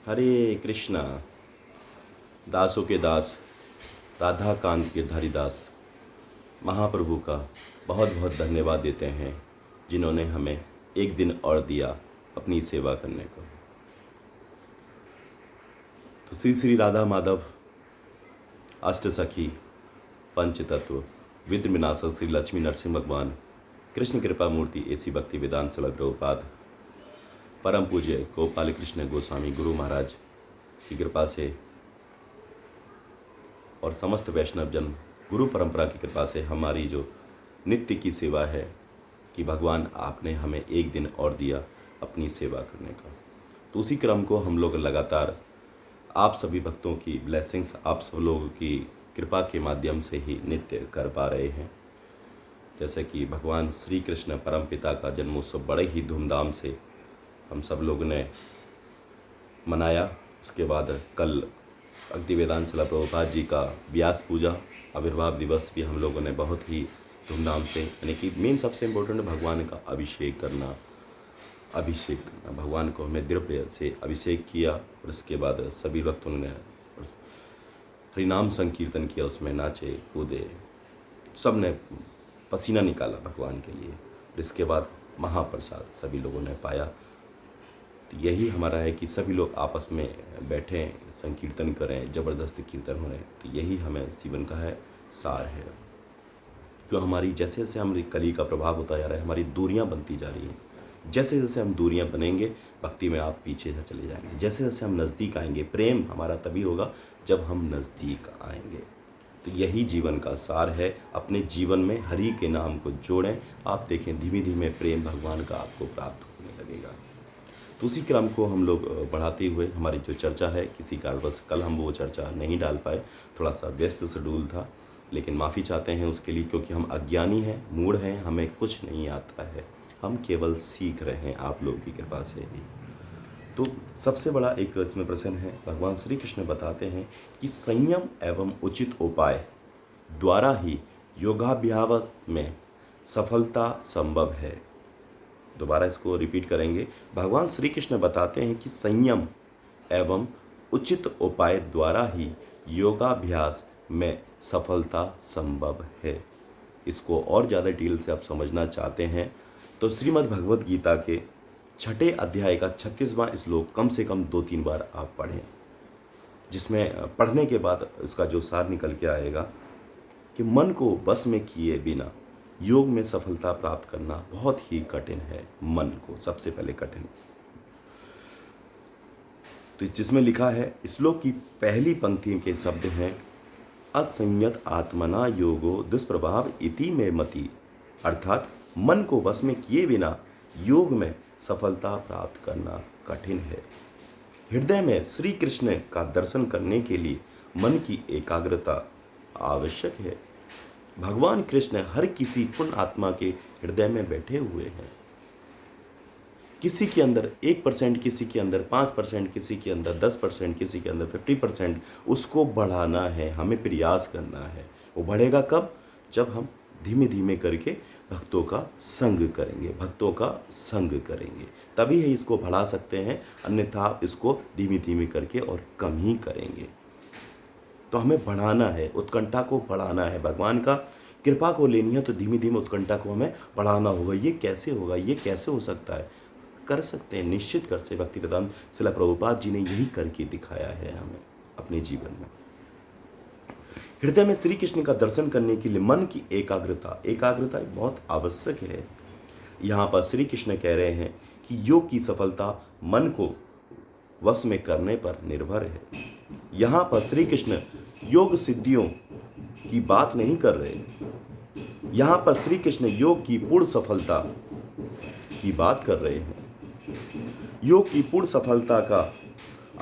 हरे कृष्णा। दासों के दास राधा कांत के धारीदास महाप्रभु का बहुत बहुत धन्यवाद देते हैं, जिन्होंने हमें एक दिन और दिया अपनी सेवा करने को। तो श्री श्री राधा माधव अष्ट सखी पंच तत्व विद्र विनाशक श्री लक्ष्मी नरसिंह भगवान कृष्ण कृपा मूर्ति ऐसी भक्ति वेदांत सुलभ प्रभुपाद परम पूज्य गोपाल कृष्ण गोस्वामी गुरु महाराज की कृपा से और समस्त वैष्णव जन गुरु परंपरा की कृपा से हमारी जो नित्य की सेवा है कि भगवान आपने हमें एक दिन और दिया अपनी सेवा करने का, तो उसी क्रम को हम लोग लगातार आप सभी भक्तों की ब्लेसिंग्स, आप सब लोगों की कृपा के माध्यम से ही नित्य कर पा रहे हैं। जैसे कि भगवान श्री कृष्ण परमपिता का जन्मोत्सव बड़े ही धूमधाम से हम सब लोगों ने मनाया। उसके बाद कल भक्ति वेदांत शिला प्रभुपाद जी का व्यास पूजा आविर्भाव दिवस भी हम लोगों ने बहुत ही धूमधाम से, यानी कि मेन सबसे इम्पोर्टेंट भगवान का अभिषेक करना भगवान को हमने द्रव्य से अभिषेक किया और उसके बाद सभी भक्तों ने हरिनाम संकीर्तन किया, उसमें नाचे कूदे, सब ने पसीना निकाला भगवान के लिए। और इसके बाद महाप्रसाद सभी लोगों ने पाया। तो यही हमारा है कि सभी लोग आपस में बैठें, संकीर्तन करें, ज़बरदस्त कीर्तन हो रहे हैं। तो यही हमें जीवन का है सार है। जो हमारी जैसे जैसे हमारी कली का प्रभाव होता जा रहा है, हमारी दूरियां बनती जा रही हैं। जैसे जैसे हम दूरियां बनेंगे भक्ति में आप पीछे से चले जाएंगे। जैसे जैसे हम नज़दीक आएंगे, प्रेम हमारा तभी होगा जब हम नज़दीक आएंगे। तो यही जीवन का सार है। अपने जीवन में हरि के नाम को जोड़ें, आप देखें धीमे धीमे प्रेम भगवान का आपको प्राप्त होने लगेगा। तो उसी क्रम को हम लोग बढ़ाते हुए हमारी जो चर्चा है, किसी कारणवश कल हम वो चर्चा नहीं डाल पाए, थोड़ा सा व्यस्त शेड्यूल था, लेकिन माफ़ी चाहते हैं उसके लिए, क्योंकि हम अज्ञानी हैं, मूढ़ हैं, हमें कुछ नहीं आता है, हम केवल सीख रहे हैं आप लोगों की कृपा से ही। तो सबसे बड़ा एक इसमें प्रश्न है, भगवान श्री कृष्ण बताते हैं कि संयम एवं उचित उपाय द्वारा ही योगाभ्यास में सफलता संभव है। दोबारा इसको रिपीट करेंगे। भगवान श्री कृष्ण बताते हैं कि संयम एवं उचित उपाय द्वारा ही योगाभ्यास में सफलता संभव है। इसको और ज़्यादा डिटेल से आप समझना चाहते हैं तो श्रीमद् भगवद गीता के 6ठे अध्याय का 36वां श्लोक कम से कम 2-3 बार आप पढ़ें, जिसमें पढ़ने के बाद इसका जो सार निकल के आएगा कि मन को बस में किए बिना योग में सफलता प्राप्त करना बहुत ही कठिन है। मन को सबसे पहले कठिन, तो जिसमें लिखा है, श्लोक की पहली पंक्ति के शब्द हैं, असंयत आत्मना योगो दुष्प्रभाव इति में मति, अर्थात मन को बस में किए बिना योग में सफलता प्राप्त करना कठिन है। हृदय में श्री कृष्ण का दर्शन करने के लिए मन की एकाग्रता आवश्यक है। भगवान कृष्ण हर किसी पूर्ण आत्मा के हृदय में बैठे हुए हैं। किसी के अंदर 1%, किसी के अंदर 5%, किसी के अंदर 10%, किसी के अंदर 50%, उसको बढ़ाना है, हमें प्रयास करना है। वो बढ़ेगा कब? जब हम धीमे धीमे करके भक्तों का संग करेंगे, तभी ही इसको बढ़ा सकते हैं, अन्यथा इसको धीमे धीमे करके और कम ही करेंगे। तो हमें बढ़ाना है, उत्कंठा को बढ़ाना है, भगवान का कृपा को लेनी है, तो धीमे धीमे उत्कंठा को हमें बढ़ाना होगा। ये कैसे होगा, ये कैसे हो सकता है? कर सकते हैं, निश्चित कर से भक्ति वेदांत शिला प्रभुपाद जी ने यही करके दिखाया है हमें अपने जीवन में। हृदय में श्री कृष्ण का दर्शन करने के लिए मन की एकाग्रता बहुत आवश्यक है। यहाँ पर श्री कृष्ण कह रहे हैं कि योग की सफलता मन को वश में करने पर निर्भर है। यहाँ पर श्री कृष्ण योग सिद्धियों की बात नहीं कर रहे, यहाँ पर श्री कृष्ण योग की पूर्ण सफलता की बात कर रहे हैं। योग की पूर्ण सफलता का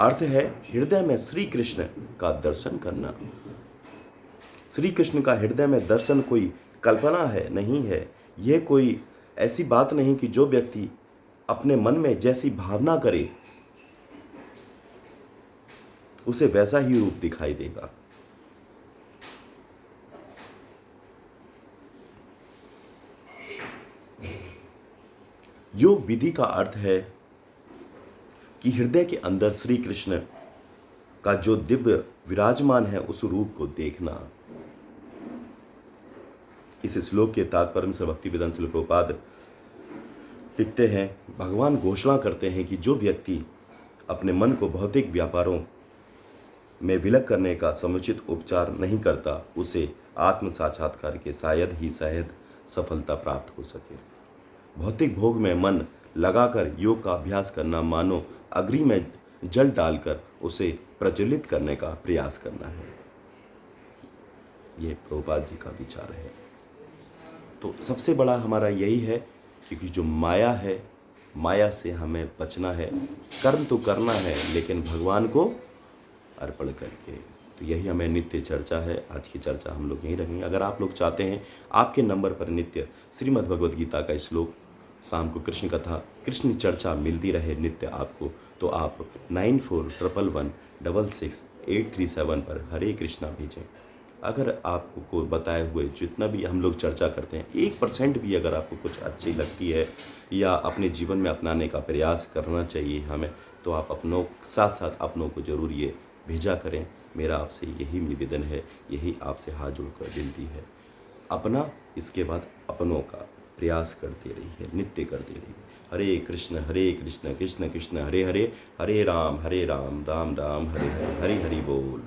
अर्थ है हृदय में श्री कृष्ण का दर्शन करना। श्री कृष्ण का हृदय में दर्शन कोई कल्पना है, नहीं है। यह कोई ऐसी बात नहीं कि जो व्यक्ति अपने मन में जैसी भावना करे उसे वैसा ही रूप दिखाई देगा। योग विधि का अर्थ है कि हृदय के अंदर श्री कृष्ण का जो दिव्य विराजमान है उस रूप को देखना। इस श्लोक के तात्पर्य से भक्ति वेदांत श्रील प्रभुपाद लिखते हैं, भगवान घोषणा करते हैं कि जो व्यक्ति अपने मन को भौतिक व्यापारों में विलग करने का समुचित उपचार नहीं करता, उसे आत्म साक्षात्कार के शायद ही सफलता प्राप्त हो सके। भौतिक भोग में मन लगाकर योग का अभ्यास करना मानो अग्नि में जल डालकर उसे प्रज्वलित करने का प्रयास करना है। ये प्रभुपाद जी का विचार है। तो सबसे बड़ा हमारा यही है, क्योंकि जो माया है, माया से हमें बचना है। कर्म तो करना है लेकिन भगवान को अर्पण करके। तो यही हमें नित्य चर्चा है। आज की चर्चा हम लोग यहीं रखेंगे। अगर आप लोग चाहते हैं आपके नंबर पर नित्य श्रीमद् भगवद गीता का श्लोक, शाम को कृष्ण कथा, कृष्ण चर्चा मिलती रहे नित्य आपको, तो आप 9411166837 पर हरे कृष्णा भेजें। अगर आपको बताए हुए जितना भी हम लोग चर्चा करते हैं 1% भी अगर आपको कुछ अच्छी लगती है या अपने जीवन में अपनाने का प्रयास करना चाहिए हमें, तो आप अपनों साथ साथ अपनों को ज़रूर ये भेजा करें। मेरा आपसे यही निवेदन है, यही आपसे हाथ जोड़कर विनती है। अपना, इसके बाद अपनों का प्रयास करते रहिए, नित्य करते रहिए। हरे कृष्ण कृष्ण कृष्ण हरे हरे, हरे राम राम राम हरे हरि बोल।